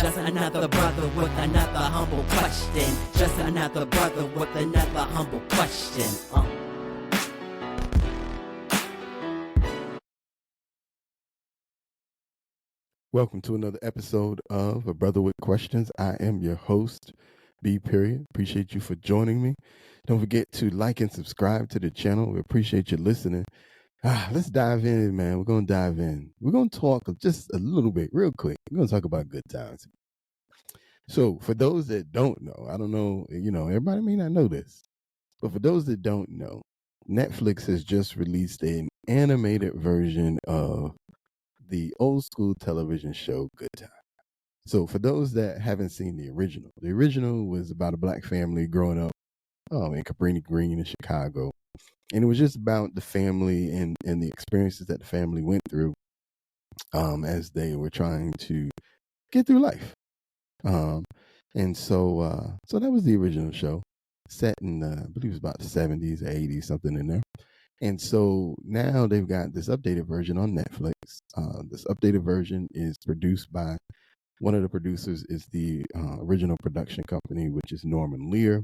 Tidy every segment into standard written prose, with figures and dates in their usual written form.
Just another brother with another humble question. Just another brother with another humble question. Welcome to another episode of A Brother with Questions. I am your host, B. Period. Appreciate you for joining me. Don't forget to like and subscribe to the channel. We appreciate you listening. Let's dive in, man. We're going to dive in. We're going to talk just a little bit, real quick. We're going to talk about good times. So for those that don't know, I don't know, everybody may not know this, but for those that don't know, Netflix has just released an animated version of the old school television show Good Time. So for those that haven't seen the original was about a black family growing up in Cabrini Green in Chicago. And it was just about the family and the experiences that the family went through as they were trying to get through life. And so that was the original show, set in, I believe it was about the 70s, 80s, something in there. And so now they've got this updated version on Netflix. This updated version is produced by one of the producers is the original production company, which is Norman Lear.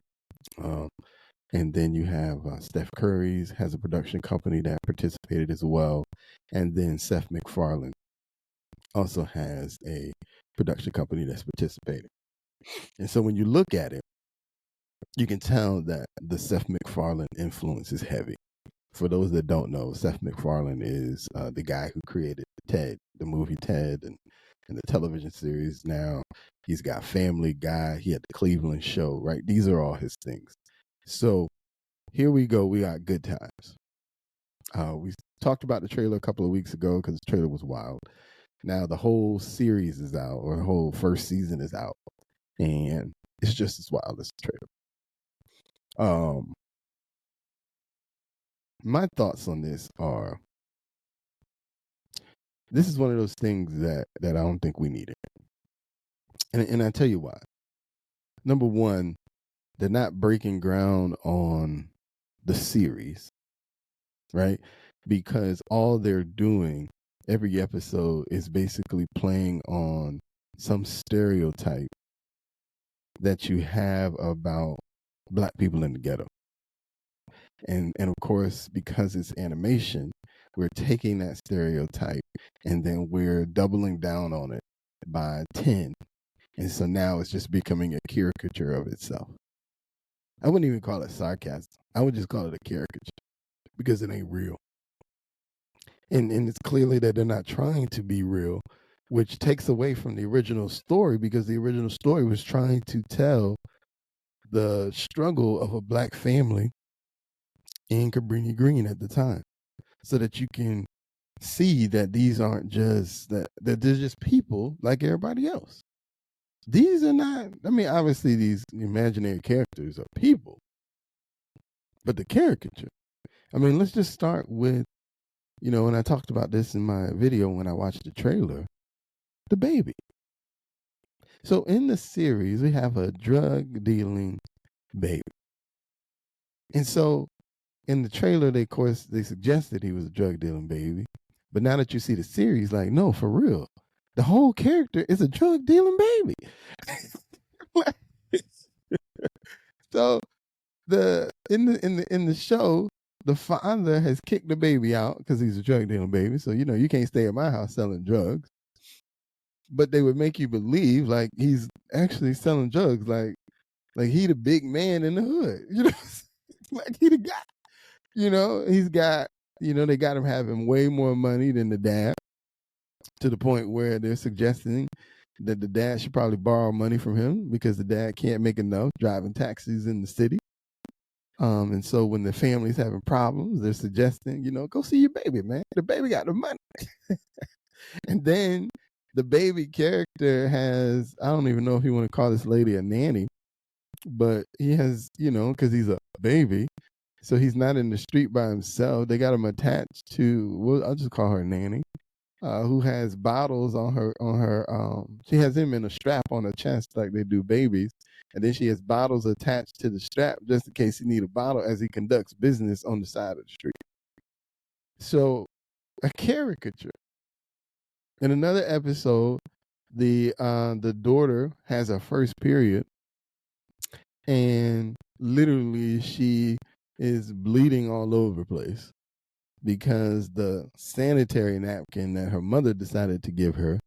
And then you have Steph Curry's has a production company that participated as well. And then Seth MacFarlane also has a production company that's participating. And so when you look at it, you can tell that the Seth MacFarlane influence is heavy. For those that don't know, Seth MacFarlane is the guy who created Ted, the movie Ted, and the television series. Now he's got Family Guy. He had the Cleveland Show, right? These are all his things. So here we go. We got Good Times. We talked about the trailer a couple of weeks ago because the trailer was wild. Now the whole series is out, or the whole first season is out, and it's just as wild as the trailer. My thoughts on this are, this is one of those things that I don't think we needed. And I tell you why. Number one, they're not breaking ground on the series, right? Because all they're doing every episode is basically playing on some stereotype that you have about black people in the ghetto. And of course, because it's animation, we're taking that stereotype and then we're doubling down on it by 10. And so now it's just becoming a caricature of itself. I wouldn't even call it sarcasm. I would just call it a caricature because it ain't real. And it's clearly that they're not trying to be real, which takes away from the original story, because the original story was trying to tell the struggle of a black family in Cabrini Green at the time, so that you can see that these aren't just that they're just people like everybody else. These are not, I mean, obviously these imaginary characters are people, but the caricature, I mean, let's just start with, and I talked about this in my video when I watched the trailer, the baby. So in the series, we have a drug dealing baby. And so in the trailer, they suggested he was a drug dealing baby. But now that you see the series, like, no, for real, the whole character is a drug dealing baby. So in the show, the father has kicked the baby out because he's a drug dealing baby. So you can't stay at my house selling drugs. But they would make you believe like he's actually selling drugs, like he the big man in the hood. Like he the guy. He's got, they got him having way more money than the dad, to the point where they're suggesting that the dad should probably borrow money from him because the dad can't make enough driving taxis in the city. And so when the family's having problems, they're suggesting, go see your baby, man. The baby got the money. And then the baby character has, I don't even know if you want to call this lady a nanny, but he has, because he's a baby, so he's not in the street by himself. They got him attached to, well, I'll just call her nanny, who has bottles on her. She has him in a strap on her chest like they do babies, and then she has bottles attached to the strap just in case he need a bottle as he conducts business on the side of the street. So a caricature. In another episode, The daughter has her first period, and literally she is bleeding all over the place because the sanitary napkin that her mother decided to give her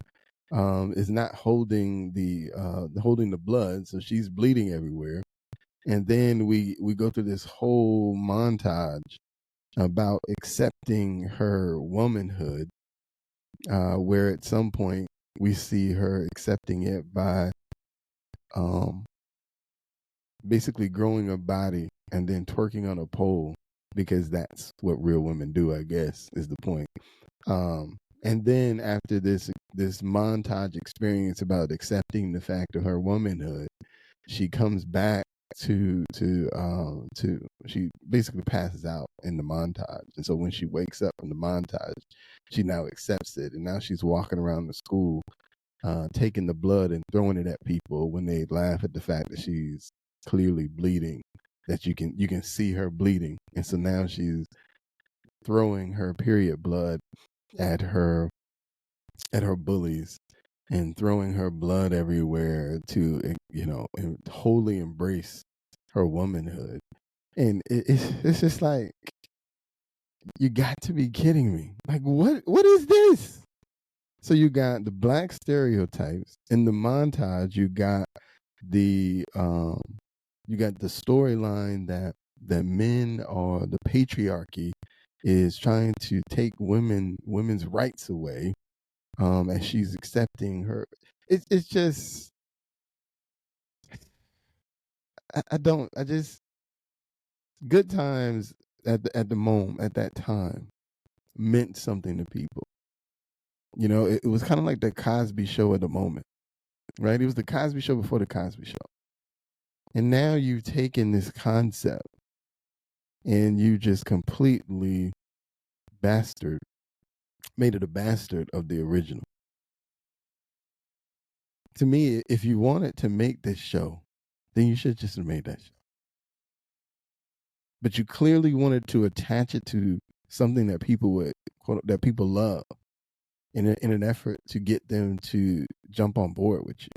is not holding the blood, so she's bleeding everywhere. And then we go through this whole montage about accepting her womanhood, where at some point we see her accepting it by um, basically growing a body and then twerking on a pole, because that's what real women do, I guess, is the point. And then after this montage experience about accepting the fact of her womanhood, she comes back to she basically passes out in the montage. And so when she wakes up from the montage, she now accepts it, and now she's walking around the school taking the blood and throwing it at people when they laugh at the fact that she's clearly bleeding, that you can see her bleeding. And so now she's throwing her period blood at her bullies, and throwing her blood everywhere to wholly embrace her womanhood. And it's just like, you got to be kidding me. Like, what is this? So you got the black stereotypes in the montage. You got the storyline that men, or the patriarchy, is trying to take women's rights away, as she's accepting her. It's just, I don't, I just, good times at the moment, at that time, meant something to people. It was kind of like the Cosby Show at the moment, right? It was the Cosby Show before the Cosby Show. And now you've taken this concept and you just completely made it a bastard of the original. To me, if you wanted to make this show, then you should just have made that show. But you clearly wanted to attach it to something that people love, in an effort to get them to jump on board with you.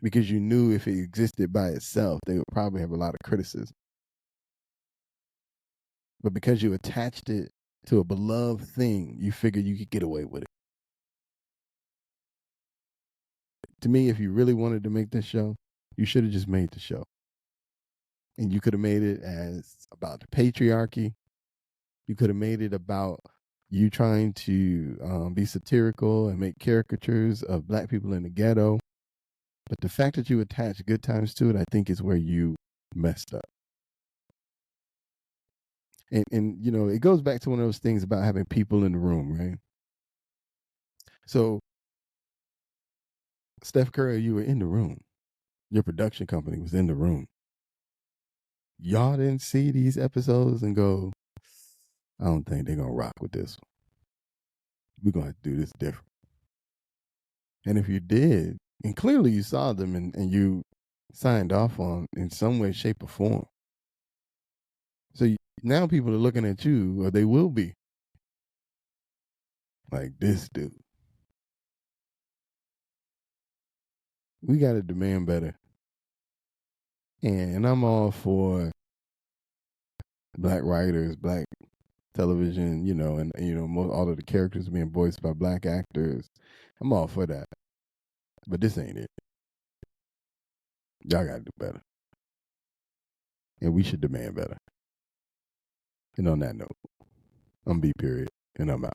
Because you knew if it existed by itself, they would probably have a lot of criticism. But because you attached it to a beloved thing, you figured you could get away with it. To me, if you really wanted to make this show, you should have just made the show. And you could have made it as about the patriarchy. You could have made it about you trying to be satirical and make caricatures of black people in the ghetto. But the fact that you attach good times to it, I think, is where you messed up. And it goes back to one of those things about having people in the room, right? So, Steph Curry, you were in the room. Your production company was in the room. Y'all didn't see these episodes and go, I don't think they're going to rock with this one. We're going to have to do this different. And if you did, and clearly you saw them and you signed off on in some way, shape, or form. So now people are looking at you, or they will be, like, this dude. We got to demand better. And I'm all for black writers, black television, and all of the characters being voiced by black actors. I'm all for that. But this ain't it. Y'all got to do better. And we should demand better. And on that note, I'm B. Period, and I'm out.